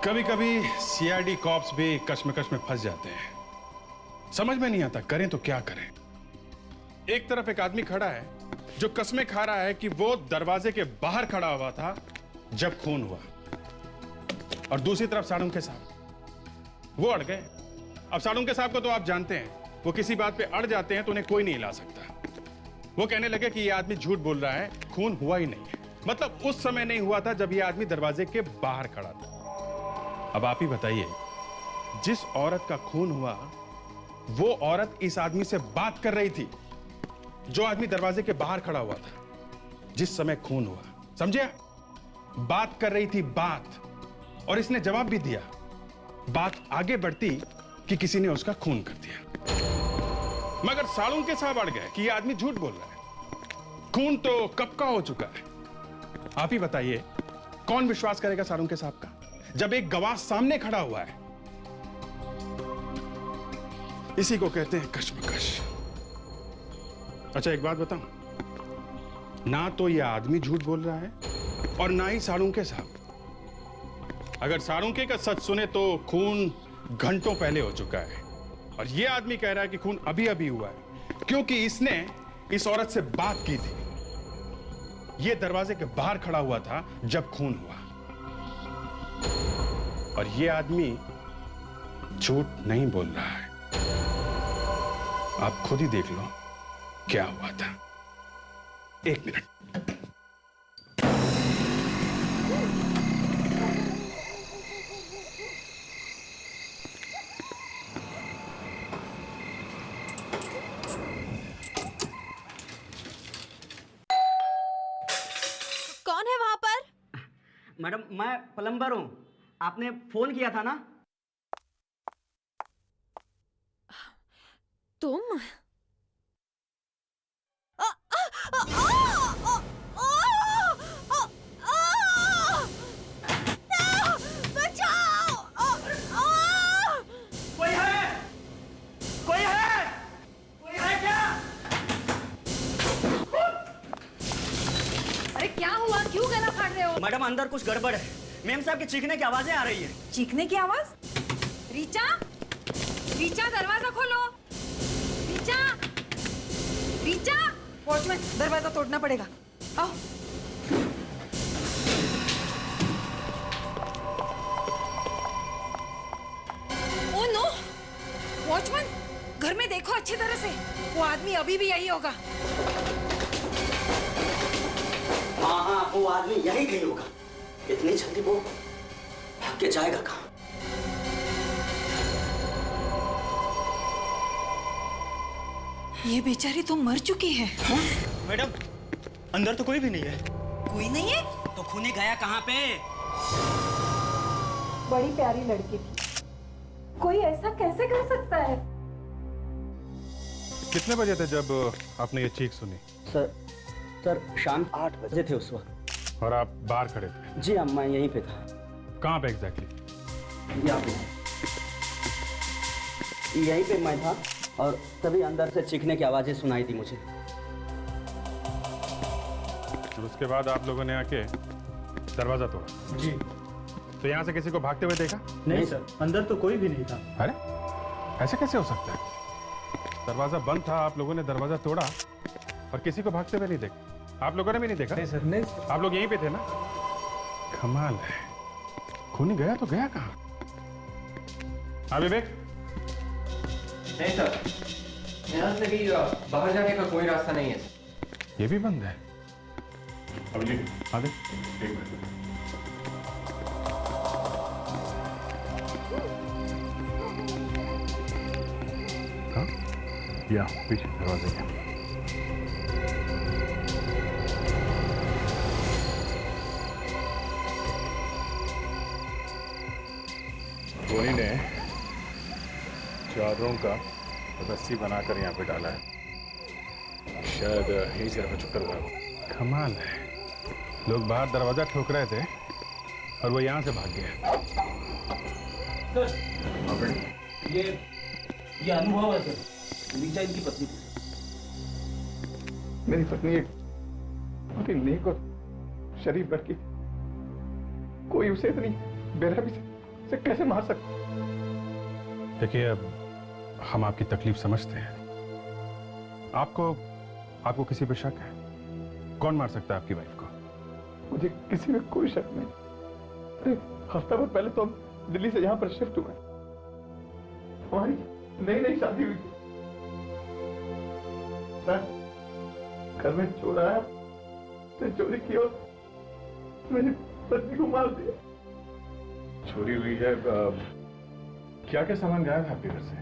कभी कभी CID cops भी कश्मकश में फंस जाते हैं। समझ में नहीं आता करें तो क्या करें। एक तरफ एक आदमी खड़ा है जो कस्में खा रहा है कि वो दरवाजे के बाहर खड़ा हुआ था जब खून हुआ, और दूसरी तरफ साड़ुंके साहब वो अड़ गए। अब साड़ुंके साहब को तो आप जानते हैं, वो किसी बात पे अड़ जाते हैं तो उन्हें कोई नहीं हिला सकता। वो कहने लगे कि ये आदमी झूठ बोल रहा है, खून हुआ ही नहीं है। मतलब उस समय नहीं हुआ था जब ये आदमी दरवाजे के बाहर खड़ा था। अब आप ही बताइए, जिस औरत का खून हुआ वो औरत इस आदमी से बात कर रही थी जो आदमी दरवाजे के बाहर खड़ा हुआ था जिस समय खून हुआ। समझे? बात कर रही थी बात, और इसने जवाब भी दिया। बात आगे बढ़ती कि किसी ने उसका खून कर दिया। मगर साड़ुंके साहब अड़ गए कि ये आदमी झूठ बोल रहा है, खून तो कब का हो चुका है। आप ही बताइए, कौन विश्वास करेगा साड़ुंके साहब का जब एक गवाह सामने खड़ा हुआ है? इसी को कहते हैं कश्मकश। अच्छा एक बात बताऊं, ना तो यह आदमी झूठ बोल रहा है और ना ही साड़ुंके साहब। अगर साड़ुंके का सच सुने तो खून घंटों पहले हो चुका है, और यह आदमी कह रहा है कि खून अभी अभी हुआ है क्योंकि इसने इस औरत से बात की थी। यह दरवाजे के बाहर खड़ा हुआ था जब खून हुआ, और यह आदमी झूठ नहीं बोल रहा है। आप खुद ही देख लो क्या हुआ था। एक मिनट। कौन है वहां पर? मैडम मैं प्लम्बर हूँ, आपने फोन किया था ना? तुम? बचाओ! कोई है? कोई है? कोई है क्या? अरे क्या हुआ, क्यों गला फाड़ रहे हो? मैडम अंदर कुछ गड़बड़ है। मेम साहब की चीखने की आवाजें आ रही है। चीखने की आवाज? रीचा, रीचा दरवाजा खोलो। रीचा, रीचा! वॉचमैन, दरवाजा तोड़ना पड़ेगा। आओ। Oh no! वॉचमैन, घर में देखो अच्छी तरह से, वो आदमी अभी भी यही होगा। हाँ, वो आदमी यही कहीं होगा। इतनी जल्दी वो भाग के जाएगा कहाँ? ये बेचारी तो मर चुकी है। हाँ? मैडम अंदर तो कोई भी नहीं है। कोई नहीं है? तो खूनी गया कहाँ पे? बड़ी प्यारी लड़की थी, कोई ऐसा कैसे कर सकता है? कितने बजे थे जब आपने ये चीख सुनी? सर शाम 8 बजे थे उस वक्त। और आप बाहर खड़े थे? जी हाँ, मैं यहीं पे था। कहाँ पे एग्जैक्टली? यहीं पे मैं था, और तभी अंदर से चीखने की आवाजें सुनाई दी मुझे। और उसके बाद आप लोगों ने आके दरवाजा तोड़ा? जी तो यहाँ से किसी को भागते हुए देखा? नहीं सर, अंदर तो कोई भी नहीं था। अरे ऐसे कैसे हो सकता है? दरवाजा बंद था, आप लोगों ने दरवाजा तोड़ा और किसी को भागते हुए नहीं देखा? आप लोगों ने भी नहीं देखा? नहीं सर, नहीं सर। आप लोग यहीं पे थे ना? कमाल है, खूनी गया तो गया कहाँ? हाँ विवेक? नहीं सर, यहाँ से भी बाहर जाने का कोई रास्ता नहीं है। ये भी बंद है। अभिजीत आगे एक मिनट। हाँ या पीछे दरवाजे के। धोनी ने चादरों का रस्सी बनाकर यहाँ पे डाला है। शायद यही से रखा चक्कर हुआ। कमाल है, लोग बाहर दरवाजा ठोक रहे थे और वो यहाँ से भाग गया। ये अनुभव है सर, रीचा इनकी पत्नी थी। मेरी पत्नी एक बड़ी नेक और शरीफ लड़की, कोई उसे इतनी बेरहमी से इसे कैसे मार सकते? देखिए, अब हम आपकी तकलीफ समझते हैं। आपको किसी पे शक है? कौन मार सकता है आपकी वाइफ को? मुझे किसी में कोई शक नहीं। अरे हफ्ता भर पहले तो हम दिल्ली से यहाँ पर शिफ्ट हुए। हमारी नई नई शादी हुई थी। घर में चोर आया, उसने चोरी की और मेरी पत्नी को मार दिया। चोरी हुई है? क्या क्या सामान गायब है आपके घर से?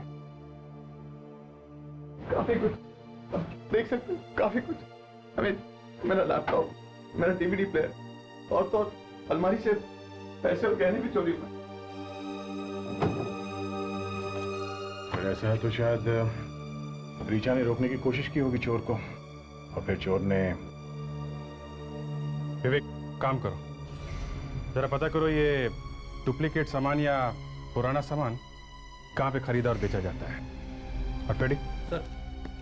काफी कुछ, आप देख सकते हैं, काफी कुछ। हमें मेरा लैपटॉप, मेरा डीवीडी प्लेयर और तो और अलमारी से पैसे और गहने भी चोरी हुए। अगर ऐसा है तो शायद रीचा ने रोकने की कोशिश की होगी चोर को, और फिर चोर ने। विवेक, काम करो, जरा पता करो ये डुप्लीकेट सामान या पुराना सामान कहाँ पे खरीदा और बेचा जाता है। और टेडी, सर,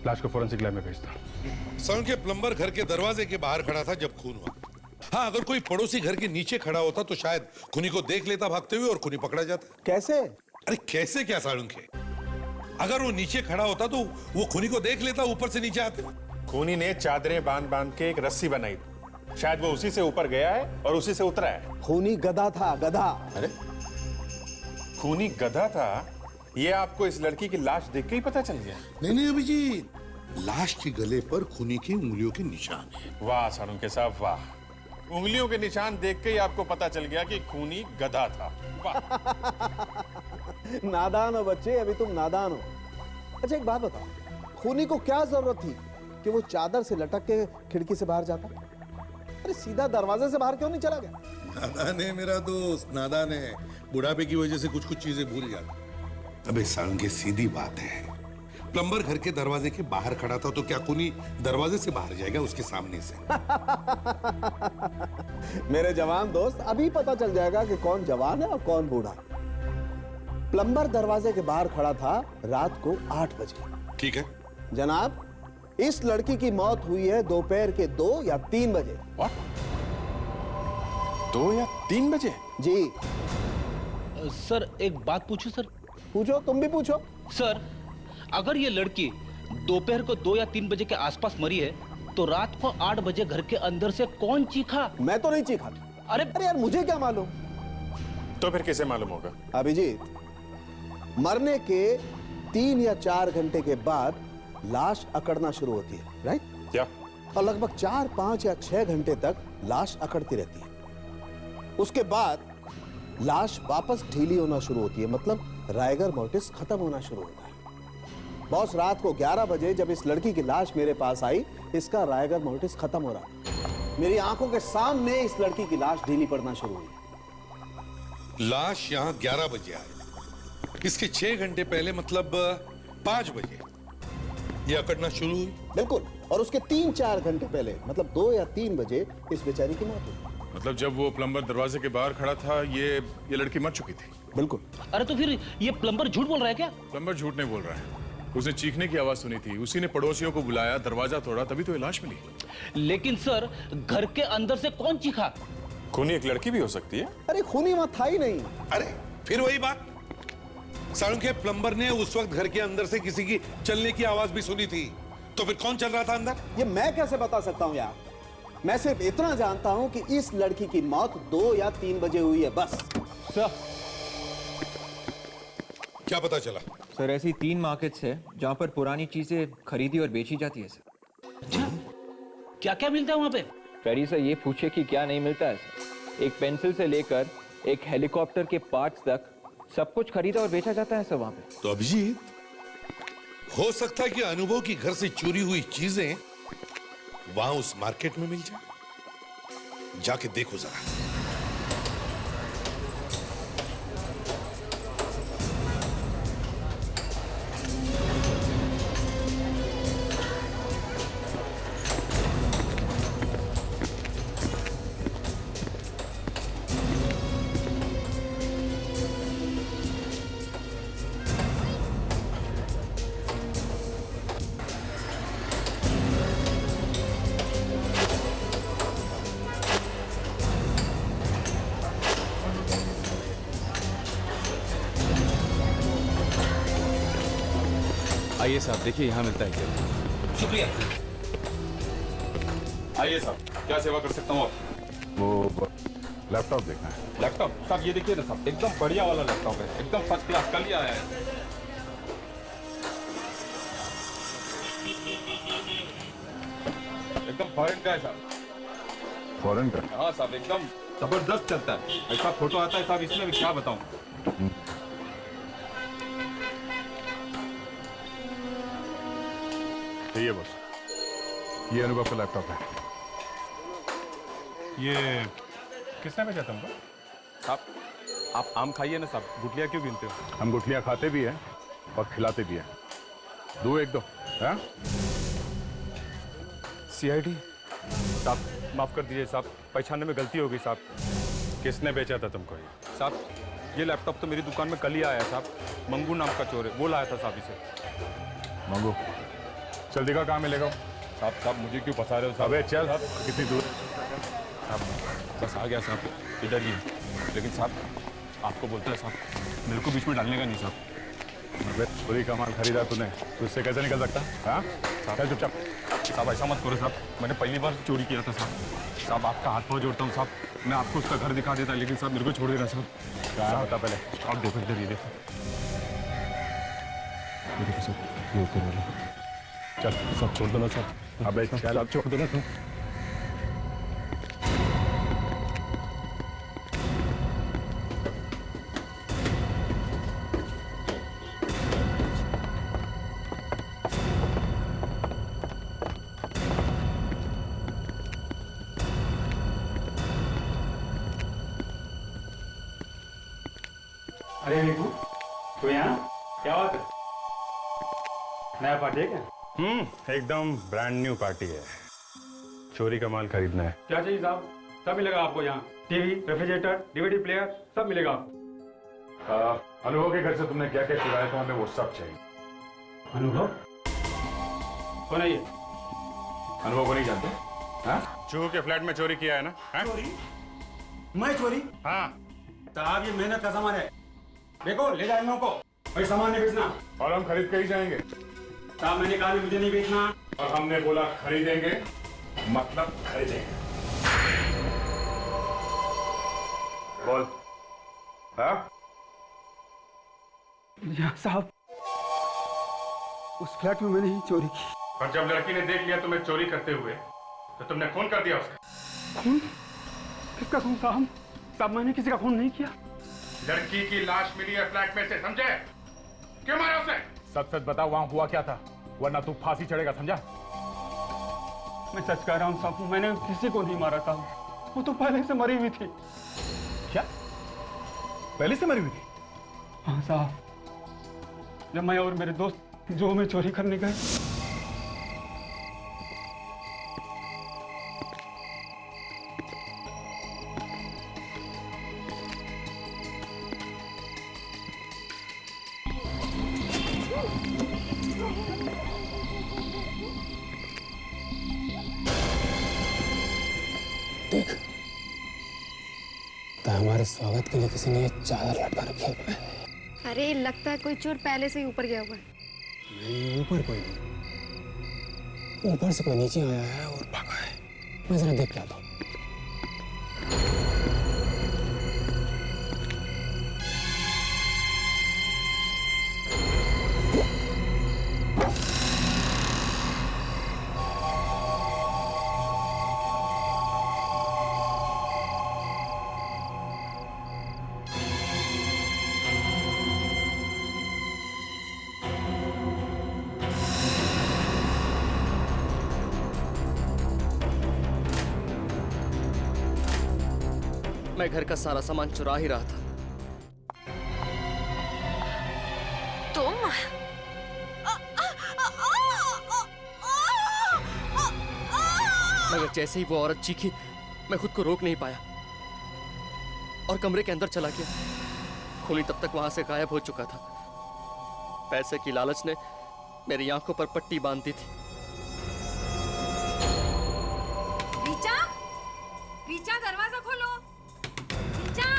लाश को फोरेंसिक लैब में भेज दो। सड़क के प्लम्बर घर के दरवाजे के बाहर खड़ा था जब खून हुआ। हाँ, अगर कोई पड़ोसी घर के नीचे खड़ा होता तो शायद खूनी को देख लेता भागते हुए और खूनी पकड़ा जाता। कैसे? अरे कैसे क्या साळुंखे, अगर वो नीचे खड़ा होता तो वो खूनी को देख लेता, ऊपर से नीचे आते। खूनी ने चादरें बांध बांध के एक रस्सी बनाई, शायद वो उसी से ऊपर गया है और उसी से उतरा है। खूनी गधा था, गधा। अरे खूनी गधा था, ये आपको इस लड़की की लाश देख के ही पता चल गया? नहीं अभिजीत, लाश के गले पर खूनी की उंगलियों के निशान है। वाह साळुंखे साहब, वाह। उंगलियों के निशान देख के ही आपको पता चल गया कि खूनी गधा था। वाह। नादान हो बच्चे, अभी तुम नादान हो। अच्छा एक बात बताओ, खूनी को क्या जरूरत थी कि वो चादर से लटक के खिड़की से बाहर जाता? अरे सीधा दरवाजे से बाहर क्यों नहीं चला गया? नादान है मेरा दोस्त, नादान है। बुढ़ापे की वजह से कुछ कुछ चीजें भूल जाता। अबे साळुंखे, सीधी बात है, प्लम्बर घर के दरवाजे के बाहर खड़ा था तो क्या खूनी दरवाजे से बाहर जाएगा उसके सामने से? मेरे जवान दोस्त, अभी पता चल जाएगा कि कौन जवान है और कौन बूढ़ा। प्लम्बर दरवाजे के बाहर खड़ा था रात को 8 बजे। ठीक है जनाब, इस लड़की की मौत हुई है दोपहर के 2 या 3 बजे। 2 या 3 बजे? जी सर एक बात पूछूं सर? पूछो, तुम भी पूछो। सर, अगर ये लड़की दोपहर को 2 या 3 बजे के आसपास मरी है तो रात को 8 बजे घर के अंदर से कौन चीखा? मैं तो नहीं चीखा। अरे यार, मुझे क्या मालूम? तो फिर किसे मालूम होगा? अभिजीत, मरने के 3 या 4 घंटे के बाद लाश अकड़ना शुरू होती है, राइट? क्या? और लगभग 4, 5 या 6 घंटे तक लाश अकड़ती रहती है। उसके बाद लाश वापस ढीली होना शुरू होती है, मतलब राइगर मोर्टिस खत्म होना शुरू होता है। बॉस, रात को 11 बजे जब इस लड़की की लाश मेरे पास आई, इसका राइगर मोर्टिस खत्म हो रहा था। मेरी आंखों के सामने इस लड़की की लाश ढीली पड़ना शुरू हुई। लाश यहाँ 11 बजे आई, इसके 6 घंटे पहले मतलब 5 बजे ये अकड़ना शुरू हुई। बिल्कुल, और उसके 3-4 घंटे पहले मतलब 2 या 3 बजे इस बेचारी की मौत हुई। मतलब जब वो प्लम्बर दरवाजे के बाहर खड़ा था ये लड़की मर चुकी थी? बिल्कुल। अरे तो फिर ये प्लम्बर झूठ बोल रहा है क्या? प्लम्बर झूठ नहीं बोल रहा है, उसने चीखने की आवाज सुनी थी, उसी ने पड़ोसियों को बुलाया, दरवाजा तोड़ा, तभी तो ये लाश मिली। लेकिन सर, घर के अंदर से कौन चीखा? खूनी एक लड़की भी हो सकती है। अरे खूनी वहां था ही नहीं। अरे फिर वही बात, साळुंखे, प्लम्बर ने उस वक्त घर के अंदर से किसी की चलने की आवाज भी सुनी थी, तो फिर कौन चल रहा था अंदर? ये मैं कैसे बता सकता हूं यार? मैं सिर्फ इतना जानता हूं कि इस लड़की की मौत 2 या 3 बजे हुई है, बस। सर, क्या पता चला? सर ऐसी 3 मार्केट्स है जहाँ पर पुरानी चीजें खरीदी और बेची जाती है सर। अच्छा, क्या क्या मिलता है वहाँ पे? फेरी सर ये पूछे कि क्या नहीं मिलता है सर। एक पेंसिल से लेकर एक हेलीकॉप्टर के पार्ट्स तक सब कुछ खरीदा और बेचा जाता है सर वहाँ पे। तो अभिजीत, हो सकता है कि अनुभव की घर से चोरी हुई चीजें वहां उस मार्केट में मिल जाए। जाके देखो जरा। आइए साहब, देखिए यहाँ मिलता है क्या। शुक्रिया। आइए साहब, क्या सेवा कर सकता हूँ आप? वो लैपटॉप देखना है। लैपटॉप साहब, ये देखिए ना साहब, एकदम बढ़िया वाला लैपटॉप है, एकदम फर्स्ट क्लास, कल ही आया है। एकदम फॉरेन का है साहब। फॉरेन का? हाँ साहब, एकदम जबरदस्त चलता है। ऐसा फोटो आता है साहब इसमें, भी क्या बताऊं। ये बस, ये अनुभव का लैपटॉप है। ये किसने भेजा तुमको? साहब, आप आम खाइए ना साहब, गुठलियाँ क्यों गिनते हो? हम गुठलियाँ खाते भी हैं और खिलाते भी हैं। दो एक दो, हाँ? सीआईडी साहब, माफ कर दीजिए साहब, पहचानने में गलती हो गई साहब। किसने बेचा था तुमको ये? साहब, ये लैपटॉप तो मेरी दुकान में कल ही आया साहब। मंगू नाम का चोर है, वो लाया था साहब इसे। मंगू, चल दिखा कहाँ मिलेगा? साहब साहब, मुझे क्यों फंसा रहे हो साहब? अबे चल, कितनी दूर? साहब, बस आ गया साहब, इधर ही। लेकिन साहब, आपको बोलता है साहब, मेरे को बीच में डालने का नहीं साहब। अबे चोरी का माल खरीदा तूने, तो इससे कैसे निकल सकता? हाँ? चल चुपचाप। साहब ऐसा मत करो साहब, मैंने पहली बार चोरी किया था साहब। साहब, आपका हाथ पाँव जोड़ता हूँ साहब, मैं आपको उसका घर दिखा देता, लेकिन साहब मेरे को छोड़ देना साहब। कहाँ होता पहले? आप देखो इधर, ये देखो। ये देखो साहब, ये ऊपर वाला। चल सब छोड़ दो ना साहब। अबे चल, आप छोड़ दो ना साहब। अरे निकू, तो यहाँ क्या बात है? नया पार्टी है क्या? एकदम ब्रांड न्यू पार्टी है। चोरी का माल खरीदना है। क्या चाहिए साहब? सब मिलेगा आपको यहाँ। टीवी, रेफ्रिजरेटर, डीवीडी प्लेयर, सब मिलेगा आपको। अनुभव के घर से तुमने क्या क्या चुराया था, हमें वो सब चाहिए। अनुभव कौन है ये? अनुभव को नहीं जानते? हाँ? चूहू के फ्लैट में चोरी किया है ना? हाँ? चोरी? मैं चोरी? हाँ। साहब, ये मेहनत का सामान है, देखो ले जाए लोगों को। भाई सामान नहीं बेचना। और हम खरीद के ही जाएंगे। साहब, मैंने कहा मुझे नहीं बेचना। और हमने बोला खरीदेंगे, मतलब खरीदेंगे। बोल। हाँ? यहाँ साहब, उस फ्लैट में मैंने ही चोरी की। और जब लड़की ने देख लिया तुम्हें चोरी करते हुए, तो तुमने खून कर दिया उसका। खून? किसका खून साहब? साहब, मैंने किसी का खून नहीं किया। लड़की की लाश मिली है फ्लैट में से, समझे? क्यों मारा उसे? सच सच बता, वहां हुआ क्या था, वरना तू फांसी चढ़ेगा, समझा? मैं सच कह रहा हूँ साहब, मैंने किसी को नहीं मारा साहब। वो तो पहले से मरी हुई थी। क्या? पहले से मरी हुई थी? हाँ साहब, जब मैं और मेरे दोस्त जो में चोरी करने गए, देख, तो हमारे स्वागत के लिए किसी ने ये चादर लटका रखी है। अरे लगता है कोई चोर पहले से ही ऊपर गया हुआ है। नहीं, ऊपर कोई नहीं, ऊपर से कोई नीचे आया है और भागा है। मैं जरा देख के आता हूँ। मैं घर का सारा सामान चुरा ही रहा था। तुम? मगर जैसे ही वो औरत चीखी, मैं खुद को रोक नहीं पाया और कमरे के अंदर चला गया। खोली तब तक वहां से गायब हो चुका था। पैसे की लालच ने मेरी आंखों पर पट्टी बांध दी थी। रीचा, रीचा दरवाजा खोलो। रीचा,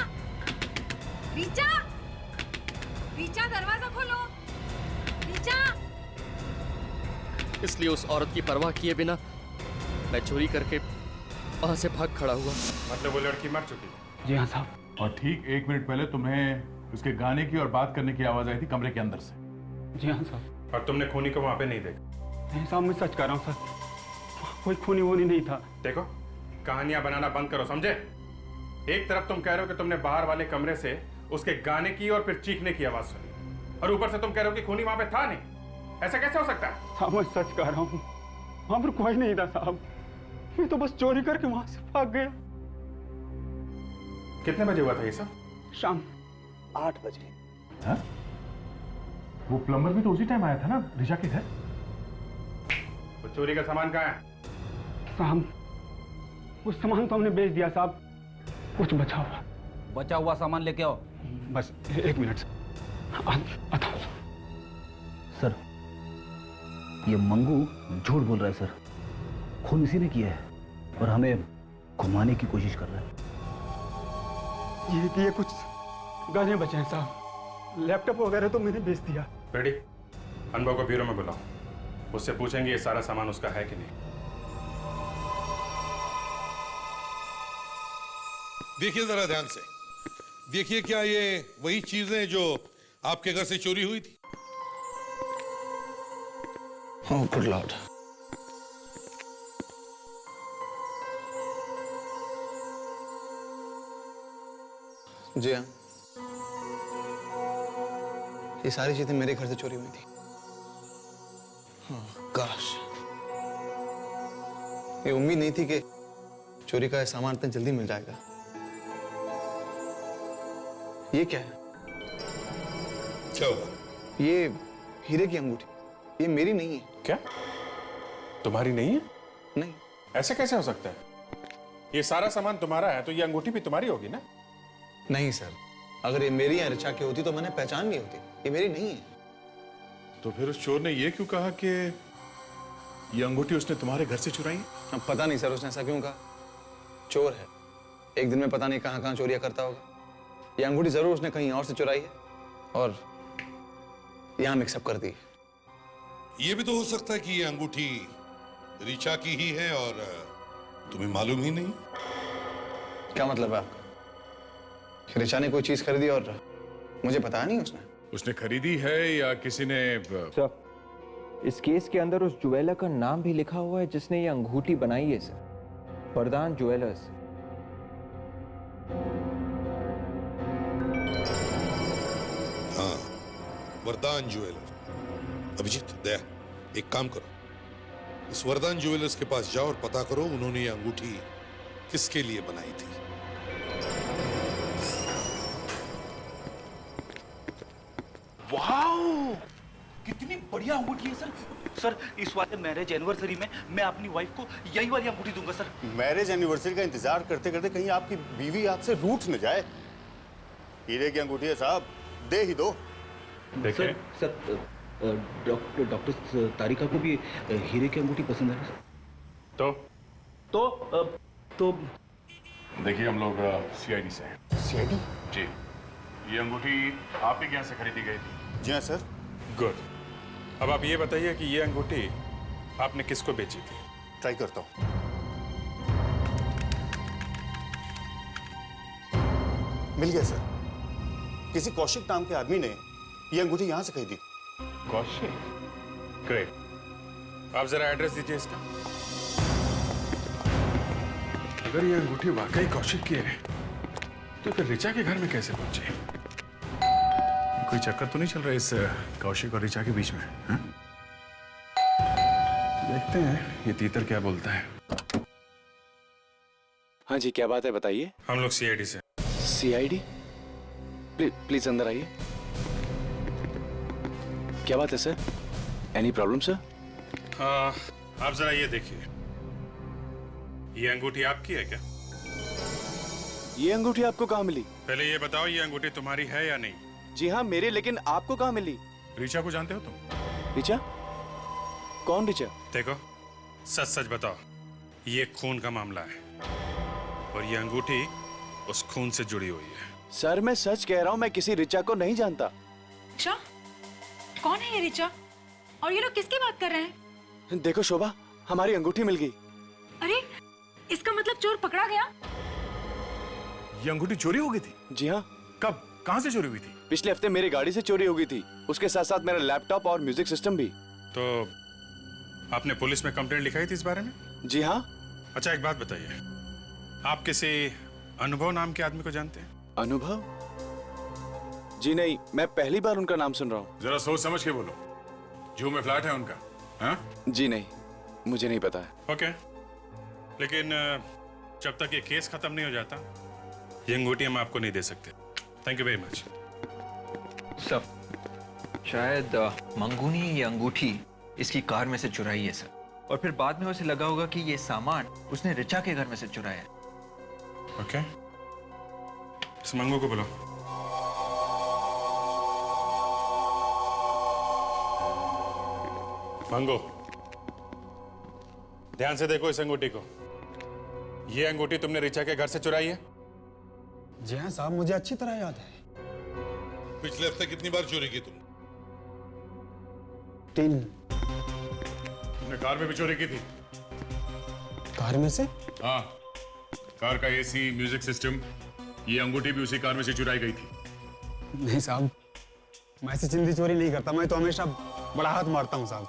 रीचा, रीचा दरवाजा खोलो। रीचा, इसलिए उस औरत की परवाह किए बिना मैं चोरी करके वहां से भाग खड़ा हुआ। मतलब वो लड़की मर चुकी है? जी हाँ साहब। और ठीक 1 मिनट पहले तुम्हें उसके गाने की और बात करने की आवाज आई थी कमरे के अंदर से। जी हाँ साहब। और तुमने खूनी को वहां पे नहीं देखा? नहीं साहब, मैं सच कह रहा हूँ सर, कोई खूनी वूनी नहीं था। देखो, कहानियां बनाना बंद करो, समझे? एक तरफ तुम कह रहे हो कि तुमने बाहर वाले कमरे से उसके गाने की और फिर चीखने की आवाज सुनी, और ऊपर से तुम कह रहे हो कि खूनी वहां पे था नहीं। ऐसा कैसे हो सकता है? साहब मैं सच कह रहा हूँ, वहां पर कोई नहीं था साहब। मैं तो बस चोरी करके वहां से भाग गया। कितने बजे हुआ था ये सब? शाम 8 बजे। हाँ? वो प्लम्बर भी तो उसी टाइम आया था ना ऋचा के घर? वो चोरी का सामान कहाँ है? साहब कुछ सामान तो हमने बेच दिया साहब, कुछ बचा हुआ सामान लेके आओ। बस 1 मिनट आता हूँ। सर, ये मंगू झूठ बोल रहा है सर। खून इसी ने किया है और हमें घुमाने की कोशिश कर रहा है। ये कुछ गाने बचे हैं साहब, लैपटॉप वगैरह तो मैंने बेच दिया। रेडी? अनुभव को ब्यूरो में बुलाओ, उससे पूछेंगे ये सारा सामान उसका है कि नहीं। देखिए जरा ध्यान से, देखिए क्या ये वही चीजें जो आपके घर से चोरी हुई थी? Oh good Lord. जी हाँ, ये सारी चीजें मेरे घर से चोरी हुई थी। हाँ, काश ये उम्मीद नहीं थी कि चोरी का सामान इतना जल्दी मिल जाएगा। ये क्या है? क्या हुआ? ये हीरे की अंगूठी, ये मेरी नहीं है। क्या? तुम्हारी नहीं है? नहीं। ऐसे कैसे हो सकता है? ये सारा सामान तुम्हारा है तो ये अंगूठी भी तुम्हारी होगी ना? नहीं सर, अगर ये मेरी या ऋचा की होती तो मैंने पहचान ली होती। ये मेरी नहीं है। तो फिर उस चोर ने ये क्यों कहा कि ये अंगूठी उसने तुम्हारे घर से चुराई? अब पता नहीं सर उसने ऐसा क्यों कहा। चोर है, एक दिन में पता नहीं कहां कहां चोरियां करता होगा। ये अंगूठी जरूर उसने कहीं और से चुराई है और यहां मिक्सअप कर दी। ये भी तो हो सकता है कि ये अंगूठी ऋचा की ही है और तुम्हें मालूम ही नहीं। क्या मतलब है आपका? ऋचा ने कोई चीज खरीदी और मुझे बताया नहीं उसने? उसने खरीदी है या किसी ने? सर, इस केस के अंदर उस ज्वेलर का नाम भी लिखा हुआ है जिसने ये अंगूठी बनाई है सर, वरदान ज्वेलर्स। हाँ, वरदान ज्वेलर। अभिजीत, दया, एक काम करो, इस वरदान ज्वेलर्स के पास जाओ और पता करो उन्होंने ये अंगूठी किसके लिए बनाई थी। वाओ, कितनी बढ़िया अंगूठी है सर। सर, इस वाले मैरिज एनिवर्सरी में मैं अपनी वाइफ को यही वाली अंगूठी दूंगा सर। मैरिज एनिवर्सरी का इंतजार करते करते कहीं आपकी बीवी आपसे रूठ न जाए। हीरे की अंगूठी है साहब, दे ही दो। सर, डॉक्टर तारिका को भी हीरे की अंगूठी पसंद है सर। तो देखिए, हम लोग सीआईडी से हैं। सीआईडी? जी। ये अंगूठी आप ही यहाँ से खरीदी गई थी? जी हाँ सर। गुड। अब आप ये बताइए कि ये अंगूठी आपने किसको बेची थी? ट्राई करता हूँ। मिल गया सर, किसी कौशिक नाम के आदमी ने ये अंगूठी यहाँ से खरीदी। कौशिक? ग्रेट। आप जरा एड्रेस दीजिए इसका। अगर ये अंगूठी वाकई कौशिक की है तो फिर ऋचा के घर में कैसे पहुंची? कोई चक्कर तो नहीं चल रहा इस कौशिक और ऋचा के बीच में? हा? देखते हैं ये तीतर क्या बोलता है। हाँ जी, क्या बात है बताइए। हम लोग सीआईडी से। सीआईडी? प्लीज अंदर आइए। क्या बात है सर? Any problem sir? आप जरा ये देखिए, ये अंगूठी आपकी है क्या? ये अंगूठी आपको कहाँ मिली? पहले ये बताओ, ये अंगूठी तुम्हारी है या नहीं? जी हाँ मेरी, लेकिन आपको कहाँ मिली? ऋचा को जानते हो तुम? ऋचा? कौन ऋचा? देखो, सच सच बताओ, ये खून का मामला है और ये अंगूठी उस खून से जुड़ी हुई है। सर मैं सच कह रहा हूँ, मैं किसी ऋचा को नहीं जानता। ऋचा? कौन है ये ऋचा? और ये लोग किसकी बात कर रहे हैं? देखो शोभा, हमारी अंगूठी मिल गई। अरे इसका मतलब चोर पकड़ा गया? ये अंगूठी चोरी हो गई थी? जी हाँ। कब, कहाँ से चोरी हुई थी? पिछले हफ्ते मेरी गाड़ी से चोरी हो गई थी, उसके साथ साथ मेरा लैपटॉप और म्यूजिक सिस्टम भी। तो आपने पुलिस में कंप्लेंट लिखाई थी इस बारे में? जी हाँ। अच्छा एक बात बताइए, आप किसी अनुभव नाम के आदमी को जानते हैं? अनुभव? जी नहीं, मैं पहली बार उनका नाम सुन रहा हूँ। जरा सोच समझ के बोलो। जू में फ्लैट है उनका? हाँ? जी नहीं, मुझे नहीं पता है। ओके, लेकिन जब तक ये केस खत्म नहीं हो जाता ये अंगूठी हम आपको नहीं दे सकते। Thank you very much. Sir, शायद मंगू ने ये अंगूठी इसकी कार में से चुराई है सर, और फिर बाद में उसे लगा होगा कि ये सामान उसने रिचा के घर में से चुराया है। ओके, इस मंगू को बुलाओ। मंगू, ध्यान से देखो इस अंगूठी को। ये अंगूठी तुमने रिचा के घर से चुराई है? जी हाँ साहब, मुझे अच्छी तरह याद है। पिछले हफ्ते कितनी बार चोरी की तुम? 3। तुमने कार में भी चोरी की थी? कार में से? हाँ, कार का एसी, म्यूजिक सिस्टम, ये अंगूठी भी उसी कार में से चुराई गई थी। नहीं साहब, मैं ऐसी चिंदी चोरी नहीं करता, मैं तो हमेशा बड़ा हाथ मारता हूँ साहब।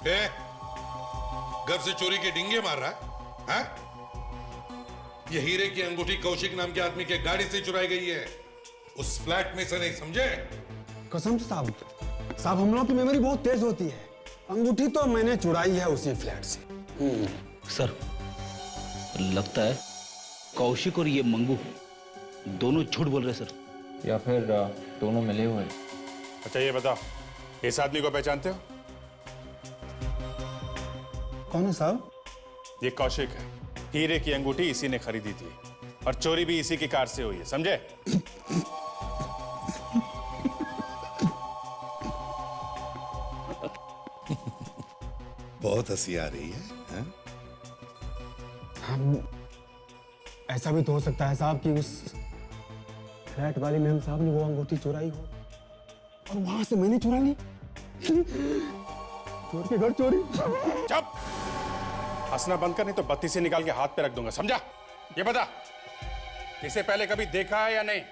घर से चोरी के डिंगे मार रहा है? हाँ? ये हीरे की अंगूठी कौशिक नाम के आदमी के गाड़ी से चुराई गई है, उस फ्लैट में से, नहीं समझे? कसम से साहब, साहब हम लोगों की मेमोरी बहुत तेज होती है। अंगूठी तो मैंने चुराई है उसी फ्लैट से। सर, लगता है कौशिक और ये मंगू दोनों झूठ बोल रहे हैं सर। या फिर दोनों मिले हुए। अच्छा ये बताओ, इस आदमी को पहचानते हो? कौन है साहब? ये कौशिक है। हीरे की अंगूठी इसी ने खरीदी थी और चोरी भी इसी की कार से हुई है, समझे? बहुत हंसी आ रही है, हाँ? हम ऐसा भी तो हो सकता है साहब कि उस फ्लैट वाले मेम साहब ने वो अंगूठी चुराई हो और वहां से मैंने चुरा ली। चोर के घर चोरी। चुप! हंसना बंद कर, नहीं तो बत्ती से निकाल के हाथ पे रख दूंगा, समझा? ये बता, इसे पहले कभी देखा है या नहीं?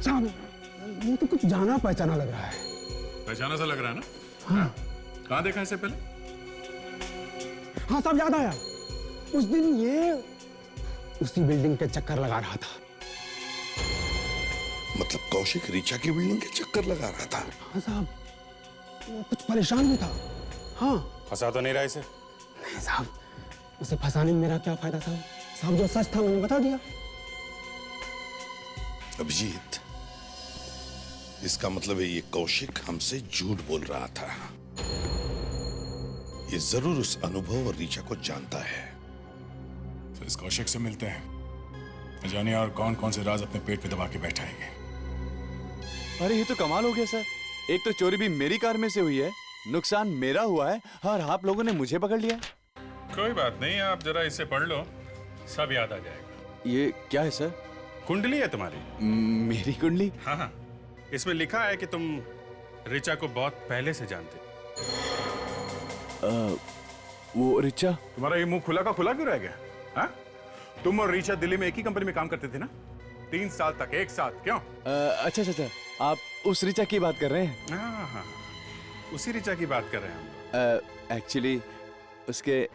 साहब ये तो कुछ जाना पहचाना लग रहा है। पहचाना सा लग रहा है ना? हाँ। कहाँ देखा इसे पहले? हाँ साहब, याद आया। उस दिन ये उसी बिल्डिंग के चक्कर लगा रहा था। मतलब कौशिक रीचा की बिल्डिंग के चक्कर लगा रहा था? हाँ साहब, वो कुछ परेशान भी था। हाँ। फंसा तो नहीं रहा इसे? नहीं साहब, उसे फंसाने में मेरा क्या फायदा साहब? साहब जो सच था मैंने बता दिया। अभिजीत, इसका मतलब है ये कौशिक हमसे झूठ बोल रहा था। ये जरूर उस अनुभव और रीचा को जानता है। तो इस कौशिक से मिलते हैं, जानिए और कौन कौन से राज अपने पेट पे दबा के बैठाएंगे। अरे ये तो कमाल हो गया सर, एक तो चोरी भी मेरी कार में से हुई है, नुकसान मेरा हुआ है और आप लोगों ने मुझे पकड़ लिया। कोई बात नहीं, आप जरा इसे पढ़ लो, सब याद आ जाएगा। ये क्या है सर? कुंडली है तुम्हारी। मेरी कुंडली? हाँ हाँ, इसमें लिखा है कि तुम रिचा को बहुत पहले से जानते। वो रिचा? तुम्हारा ये मुंह खुला का खुला क्यों रह गया? हाँ? तुम और रीचा दिल्ली में एक ही कंपनी में काम करते थे ना? 3 साल तक एक साथ, क्यों? अच्छा अच्छा, आप उस रिचा की बात कर रहे हैं? हाँ, उसी रिचा की बात कर रहे हैं हम। एक्चुअली उसके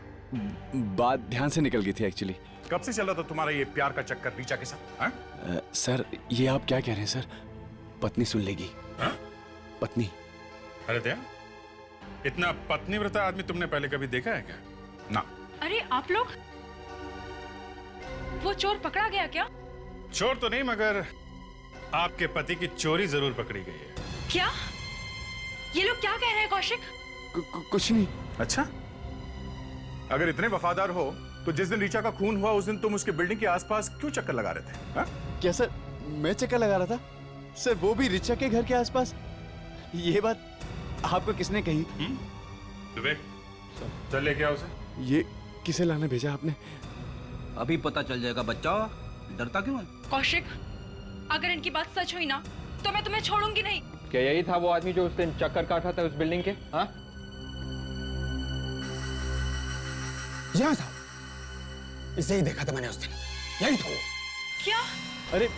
बात ध्यान से निकल गई थी एक्चुअली। कब से चल रहा था तुम्हारा ये प्यार का चक्कर रीचा के साथ? हाँ? सर ये आप क्या कह रहे हैं सर? पत्नी सुन लेगी। हाँ? पत्नी? अरे दया, इतना पत्नीव्रता आदमी तुमने पहले कभी देखा है क्या? ना। अरे आप लोग, वो चोर पकड़ा गया क्या? चोर तो नहीं, मगर आपके पति की चोरी जरूर पकड़ी गई है। क्या? ये लोग क्या कह रहे हैं कौशिक? कुछ नहीं। अच्छा, अगर इतने वफादार हो तो जिस दिन रीचा का खून हुआ उस दिन तुम उसके बिल्डिंग के आसपास क्यों चक्कर लगा रहे थे? हा? क्या सर मैं चक्कर लगा रहा था? सर वो भी रीचा के घर के आसपास? ये बात आपको किसने कही? विवेक, चल लेके आओ उसे। ये किसे लाने भेजा आपने? अभी पता चल जाएगा बच्चा, डरता क्यों है? कौशिक, अगर इनकी बात सच हुई ना तो मैं तुम्हें छोड़ूंगी नहीं। क्या यही था वो आदमी जो उस दिन चक्कर काटा था उस बिल्डिंग के? हाँ यहाँ था, इसे ही देखा था मैंने उस दिन, यही था वो। क्या? अरे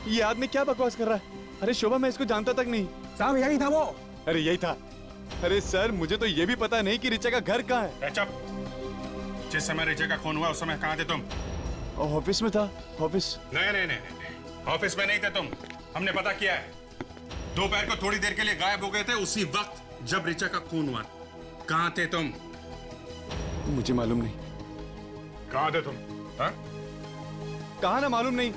ये आदमी क्या बकवास कर रहा है? अरे शोभा, मैं इसको जानता तक नहीं। साहब यही था वो। अरे यही था। अरे सर, मुझे तो ये भी पता नहीं कि रिचा का घर कहाँ है। चुप। जिस समय रिचा का खून हुआ उस समय कहाँ थे तुम? ऑफिस में था। ऑफिस? नहीं, ऑफिस में नहीं थे तुम। हमने पता किया है। दोपहर को थोड़ी देर के लिए गायब हो गए थे उसी वक्त जब रिचा का खून हुआ। कहाँ थे तुम? मुझे मालूम नहीं। कहाँ थे तुम? हाँ? कहाँ ना मालूम नहीं।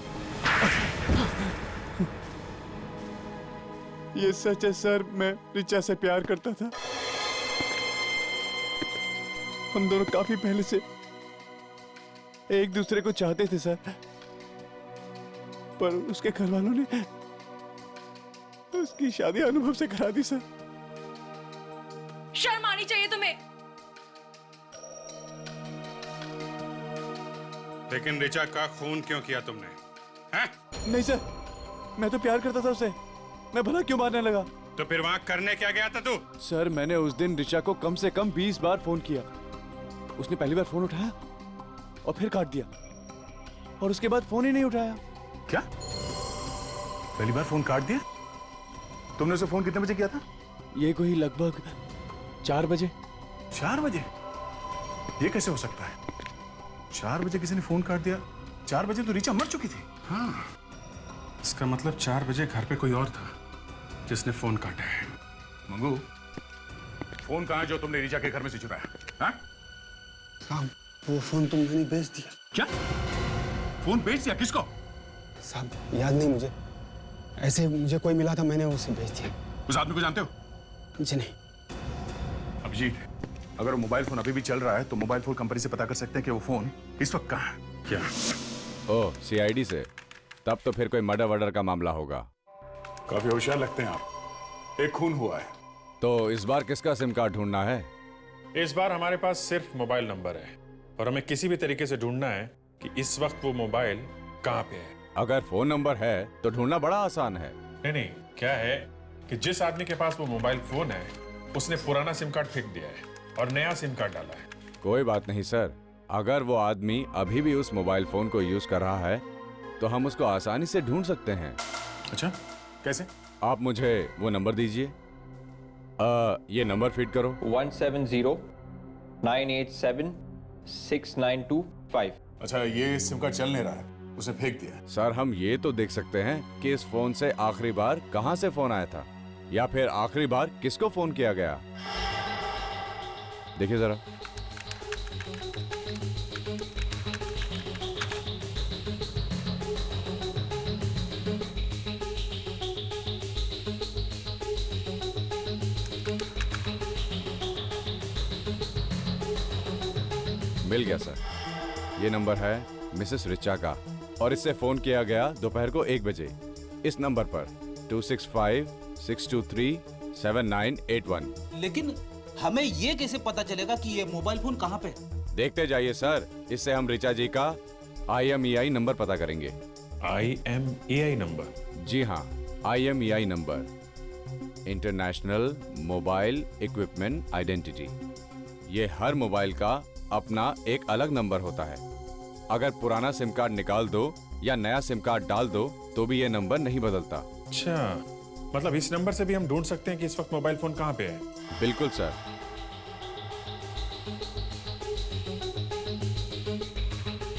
ये सच है सर, मैं रिचा से प्यार करता था। हम दोनों काफी पहले से एक दूसरे को चाहते थे सर, पर उसके घर वालों ने उसकी शादी अनुभव से करा दी सर। शर्म आनी चाहिए तुम्हें। लेकिन रिचा का खून क्यों किया तुमने? हैं? नहीं सर, मैं तो प्यार करता था उसे, मैं भला क्यों मारने लगा? तो फिर वहां करने क्या गया था तू? सर मैंने उस दिन रिचा को कम से कम 20 बार फोन किया। उसने पहली बार फोन उठाया और फिर काट दिया, और उसके बाद फोन ही नहीं उठाया। क्या? पहली बार फोन काट दिया? तुमने उसे फोन कितने बजे किया था? ये कोई लगभग 4 बजे। 4 बजे? ये कैसे हो सकता है? 4 बजे किसी ने फोन काट दिया? 4 बजे तो रिचा मर चुकी थी। हाँ, इसका मतलब 4 बजे घर पे कोई और था जिसने फोन काटा है। मंगू, फोन कहाँ है जो तुमने रिचा के घर में से चुराया? हाँ? साहब वो फोन तो मैंने बेच दिया। क्या? फोन बेच दिया? किसको? साहब याद नहीं मुझे, ऐसे मुझे कोई मिला था, मैंने उसे बेच दिया। उस आदमी को जानते हो? जी नहीं। अभिजीत, अगर वो मोबाइल फोन अभी भी चल रहा है तो मोबाइल फोन कंपनी से पता कर सकते हैं कि वो फोन इस वक्त कहाँ है। क्या? ओह, सीआईडी से? तब तो फिर कोई मर्डर वर्डर का मामला होगा। काफी होशियार लगते हैं आप। एक खून हुआ है। तो इस बार किसका सिम कार्ड ढूंढना है? इस बार हमारे पास सिर्फ मोबाइल नंबर है और हमें किसी भी तरीके से ढूंढना है कि इस वक्त वो मोबाइल कहाँ पे है। अगर फोन नंबर है तो ढूंढना बड़ा आसान है। नहीं, क्या है कि जिस आदमी के पास वो मोबाइल फोन है उसने पुराना सिम कार्ड फेंक दिया है और नया सिम कार्ड डाला है। कोई बात नहीं सर, अगर वो आदमी अभी भी उस मोबाइल फोन को यूज कर रहा है तो हम उसको आसानी से ढूंढ सकते हैं। अच्छा, कैसे? आप मुझे वो नंबर दीजिए। ये नंबर फीड करो। 170-987-6925। अच्छा, ये सिम कार्ड चल नहीं रहा है, उसने फेंक दिया। सर हम ये तो देख सकते हैं कि इस फोन से आखिरी बार कहां से फोन आया था, या फिर आखिरी बार किसको फोन किया गया। देखिए जरा। मिल गया सर, ये नंबर है मिसेस रिचा का और इससे फोन किया गया दोपहर को 1 बजे इस नंबर पर 265-623-7981। लेकिन हमें ये कैसे पता चलेगा कि ये मोबाइल फोन कहाँ पे है? देखते जाइए सर, इससे हम रिचा जी का IMEI नंबर पता करेंगे। IMEI number? जी हाँ, IMEI number, international mobile equipment identity. ये हर मोबाइल का अपना एक अलग नंबर होता है। अगर पुराना सिम कार्ड निकाल दो या नया सिम कार्ड डाल दो तो भी ये नंबर नहीं बदलता। अच्छा, मतलब इस नंबर से भी हम ढूंढ सकते हैं कि इस वक्त मोबाइल फोन कहाँ पे है? बिल्कुल सर।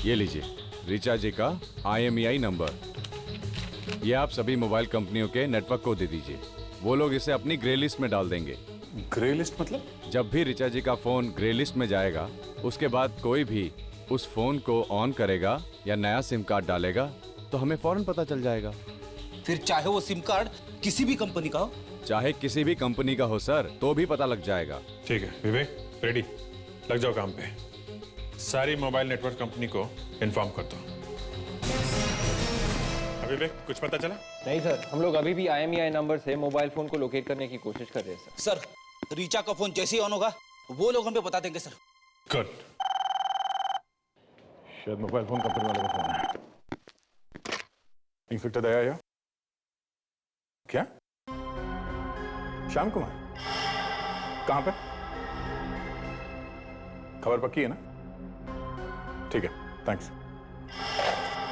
ये लीजिए रिचा जी का IMEI नंबर। ये आप सभी मोबाइल कंपनियों के नेटवर्क को दे दीजिए, वो लोग इसे अपनी ग्रे लिस्ट में डाल देंगे। ग्रे लिस्ट मतलब? जब भी रिचा जी का फोन ग्रे लिस्ट में जाएगा उसके बाद कोई भी उस फोन को ऑन करेगा या नया सिम कार्ड डालेगा तो हमें फौरन पता चल जाएगा। फिर चाहे वो सिम कार्ड किसी भी कंपनी का हो? चाहे किसी भी कंपनी का हो सर, तो भी पता लग जाएगा। ठीक है विवेक, रेडी, लग जाओ काम पे। सारी मोबाइल नेटवर्क कंपनी को इन्फॉर्म कर दो। विवेक, कुछ पता चला? नहीं सर, हम लोग अभी भी IMEI नंबर से मोबाइल फोन को लोकेट करने की कोशिश कर रहे हैं सर। रिचा का फोन जैसे ही ऑन होगा वो लोग हमें बता देंगे सर। गुड। शायद मोबाइल फोन कंपनी वाले का फोन है। इंस्पेक्टर दया आया क्या? श्याम कुमार कहां पे? खबर पक्की है ना? ठीक है, थैंक्स।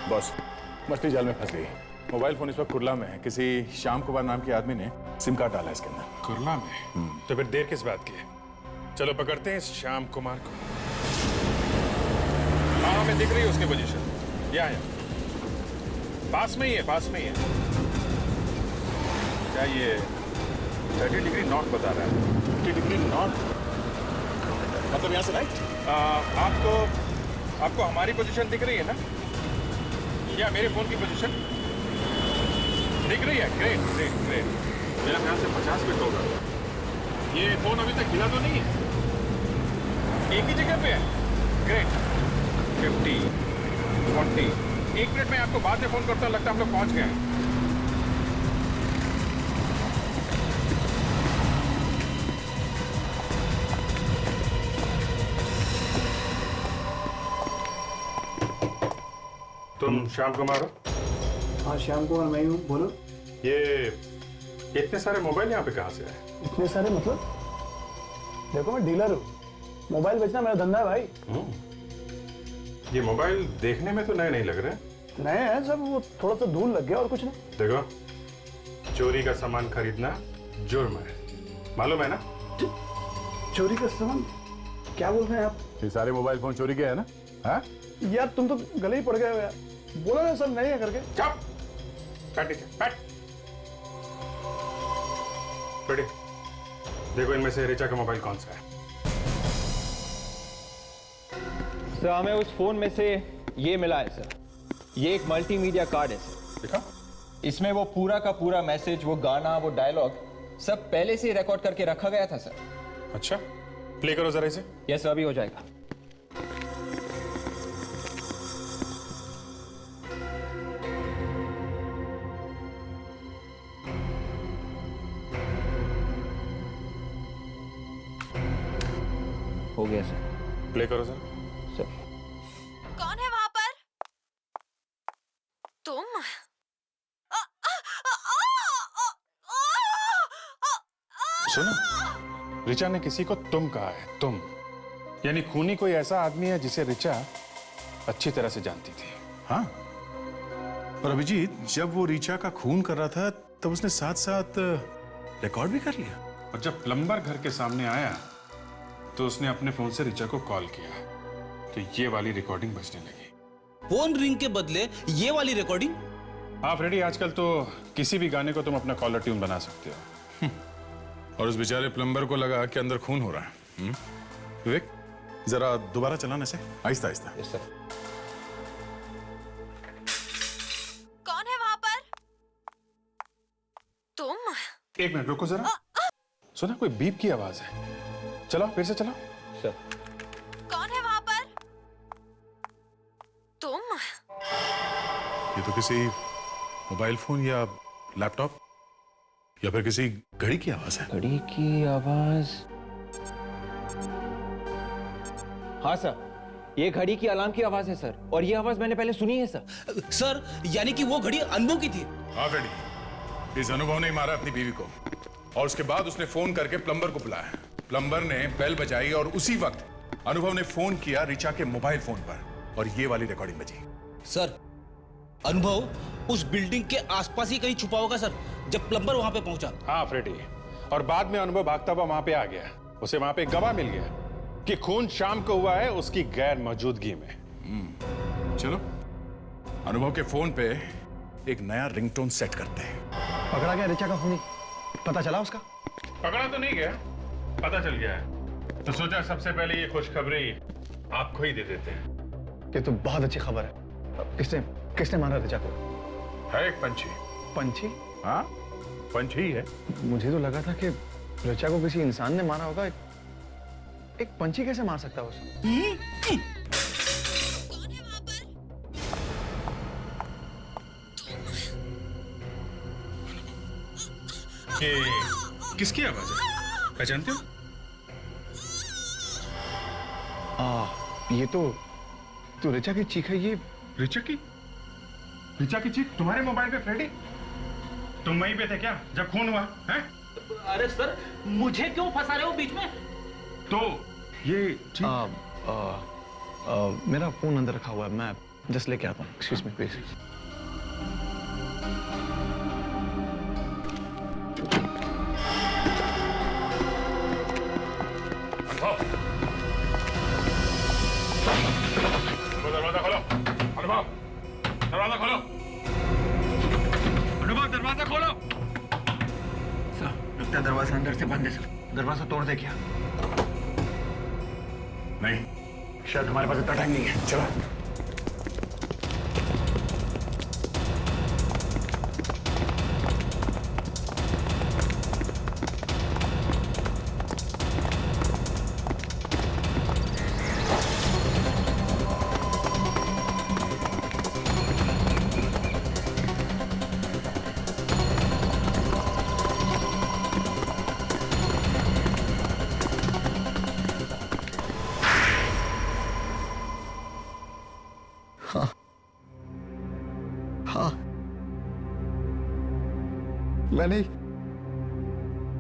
बॉस, मछली जाल में फंस गई। मोबाइल फोन इस वक्त कुरला में है। किसी श्याम कुमार नाम के आदमी ने सिम कार्ड डाला है इसके अंदर। कुरला में? तो फिर देर किस बात की है? चलो पकड़ते हैं इस श्याम कुमार को। हाँ, हमें दिख रही है उसकी पोजीशन। यहाँ पास में ही है, पास में ही है। क्या ये 30 डिग्री नॉर्थ बता रहा है? 30 डिग्री नॉर्थ मतलब यहाँ से राइट? आपको हमारी पोजीशन दिख रही है ना? या मेरे फोन की पोजीशन दिख रही है? Great great great. मेरा ख्याल से 50 मिनट होगा। ये फोन अभी तक हिला तो नहीं है? एक ही जगह पे है? ग्रेट। 50, 40। 1 मिनट में आपको बाद में फोन करता हूँ। लगता है हम लोग पहुंच गए हैं। तुम श्याम कुमार हो? हाँ, श्याम कुमार मैं ही हूँ, बोलो। ये इतने सारे मोबाइल यहाँ पे कहाँ से आए? इतने सारे मतलब? देखो मैं डीलर हूँ, मोबाइल बेचना मेरा धंधा है भाई। ये मोबाइल देखने में तो नए नहीं लग रहे। नए हैं सब, वो थोड़ा सा धूल लग गया और कुछ नहीं। देखो, चोरी का सामान खरीदना जुर्म है, मालूम है ना? चोरी का सामान? क्या बोल रहे हैं आप? ये सारे मोबाइल फोन चोरी के है ना? हाँ? यार तुम तो गले ही पड़ गए हो यार। बोला ना सब नहीं है करके। चुप! बैठ। देखो इनमें से ऋचा का मोबाइल कौन सा है? सर हमें उस फोन में से ये मिला है सर। ये एक मल्टीमीडिया कार्ड है सर। देखा? इसमें वो पूरा का पूरा मैसेज, वो गाना, वो डायलॉग सब पहले से ही रिकॉर्ड करके रखा गया था सर। अच्छा, प्ले करो जरा इसे। यस, अभी हो जाएगा। हो गया सर। प्ले करो सर। कौन है वहां पर? तुम? सुनो, ऋचा ने किसी को तुम कहा है। तुम यानी खूनी कोई ऐसा आदमी है जिसे ऋचा अच्छी तरह से जानती थी। हाँ, और अभिजीत जब वो ऋचा का खून कर रहा था तब उसने साथ साथ रिकॉर्ड भी कर लिया। और जब प्लम्बर घर के सामने आया तो उसने अपने फोन से ऋचा को कॉल किया तो ये वाली रिकॉर्डिंग बजने लगी। फोन रिंग के बदले ये वाली रिकॉर्डिंग? हाँ फ्रेडी, आजकल तो किसी भी गाने को तुम अपना कॉलर ट्यून बना सकते हो। और उस बेचारे प्लम्बर को लगा कि अंदर खून हो रहा है। विवेक, जरा दोबारा चलाने से आहिस्ता आहिस्ता। Yes sir. कौन है वहां पर? तुम? 1 मिनट रुको जरा। सुना, कोई बीप की आवाज है। चलो फिर से चलो सर। कौन है वहां पर? तुम? ये तो किसी मोबाइल फोन या लैपटॉप या फिर किसी घड़ी की आवाज है। घड़ी की आवाज? हाँ सर, ये घड़ी की अलार्म की आवाज है सर, और ये आवाज मैंने पहले सुनी है सर। सर यानी कि वो घड़ी अनुभव की थी? हाँ फ्रेडी, इस अनुभव ने मारा अपनी बीवी को और उसके बाद उसने फोन करके प्लम्बर को बुलाया। प्लम्बर ने बेल बजाई और उसी वक्त अनुभव ने फोन किया ऋचा के मोबाइल फोन पर और ये वाली रिकॉर्डिंग बजी। सर, अनुभव उस बिल्डिंग के आसपास ही कहीं छुपा होगा सर, जब प्लम्बर वहां पे पहुंचा। हाँ फ्रेडी, और बाद में अनुभव भागता हुआ वहां पे आ गया। उसे वहां पे एक गवाह मिल गया कि खून शाम को हुआ है उसकी गैर मौजूदगी में। चलो अनुभव के फोन पे एक नया रिंगटोन सेट करते हैं। पकड़ा गया ऋचा का खूनी? पता चला उसका? पकड़ा तो नहीं गया, पता चल गया है। तो सोचा सबसे पहले ये खुशखबरी आपको ही दे देते हैं। ये तो बहुत अच्छी खबर है। किसने मारा ऋचा को? है एक पंछी। पंछी? हाँ, पंछी ही है। मुझे तो लगा था कि ऋचा को किसी इंसान ने मारा होगा। एक पंछी कैसे मार सकता है उसे? ये किसकी आवाज है, पहचानते हो? ये तो ऋचा की चीख है। ये ऋचा की चीख तुम्हारे मोबाइल पे फ्रेडी? तुम वहीं पे थे क्या जब खून हुआ है? अरे सर, मुझे क्यों फंसा रहे हो बीच में? तो ये मेरा फोन अंदर रखा हुआ है, मैं जस्ट लेके आता हूँ। Excuse me please. दरवाजा खोलो। अनुभव, दरवाजा खोलो। अनुभव, दरवाजा खोलो। सर, लगता है दरवाजा अंदर से बंद है सर। दरवाजा तोड़ दे क्या? नहीं, शायद हमारे पास इतना टाइम नहीं है। चलो।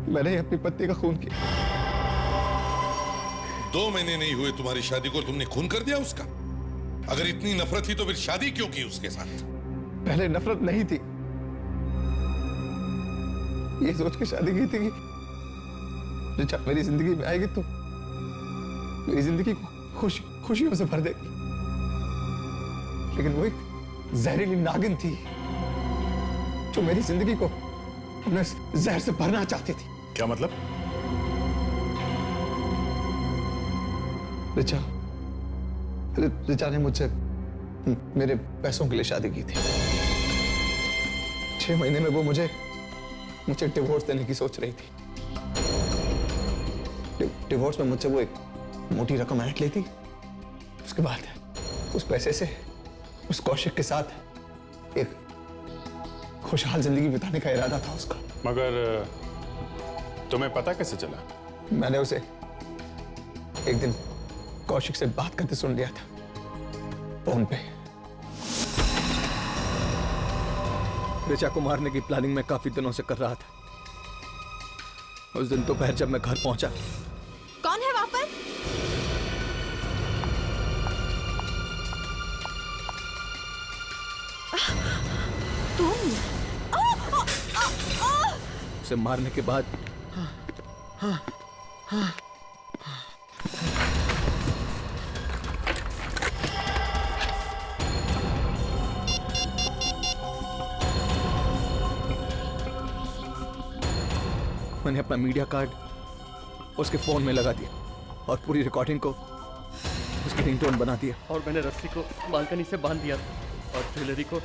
मैंने अपनी पत्नी का खून किया। 2 महीने नहीं हुए तुम्हारी शादी को, तुमने खून कर दिया उसका? अगर इतनी नफरत थी तो फिर शादी क्यों की उसके साथ? पहले नफरत नहीं थी, ये सोच के शादी की थी कि जब मेरी जिंदगी में आएगी तो मेरी जिंदगी को खुशियों से भर देगी। लेकिन वो एक जहरीली नागिन थी जो मेरी जिंदगी को अपने जहर से भरना चाहती थी। क्या मतलब? रिचा ने मुझसे मेरे पैसों के लिए शादी की थी। 6 महीने में वो मुझे डिवोर्स देने की सोच रही थी। डिवोर्स में मुझसे वो एक मोटी रकम ऐंठ लेती, उसके बाद उस पैसे से उस कौशिक के साथ एक खुशहाल जिंदगी बिताने का इरादा था उसका। मगर तुम्हें पता कैसे चला? मैंने उसे एक दिन कौशिक से बात करते सुन लिया था फोन पे। ऋचा को मारने की प्लानिंग मैं काफी दिनों से कर रहा था। उस दिन दोपहर जब मैं घर पहुंचा। कौन है वहां पर? तुम? उसे मारने के बाद मैंने अपना मीडिया कार्ड उसके फोन में लगा दिया और पूरी रिकॉर्डिंग को उसकी रिंगटोन बना दिया। और मैंने रस्सी को बालकनी से बांध दिया और ज्वेलरी को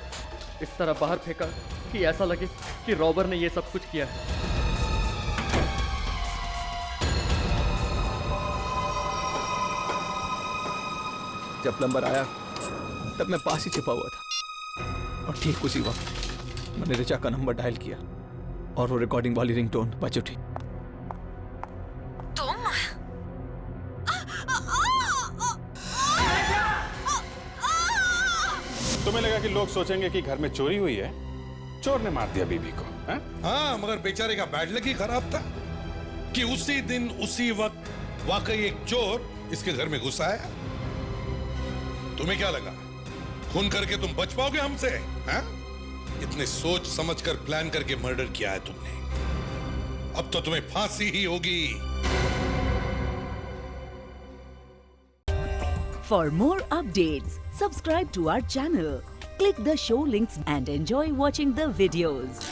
इस तरह बाहर फेंका कि ऐसा लगे कि रॉबर ने ये सब कुछ किया है। जब प्लम्बर आया तब मैं पास ही छिपा हुआ था और ठीक उसी वक्त मैंने ऋचा का नंबर डायल किया और वो रिकॉर्डिंग वाली रिंगटोन बज उठी। तुम्हें लगा कि लोग सोचेंगे कि घर में चोरी हुई है, चोर ने मार दिया बीबी को? हाँ, मगर बेचारे का बैड लक ही खराब था कि उसी दिन उसी वक्त वाकई एक चोर इसके घर में घुसा है। तुम्हें क्या लगा खून करके तुम बच पाओगे हमसे? हाँ? इतने सोच समझकर प्लान करके मर्डर किया है तुमने। अब तो तुम्हें फांसी ही होगी। For more updates, subscribe to our channel, click the show links and enjoy watching the videos.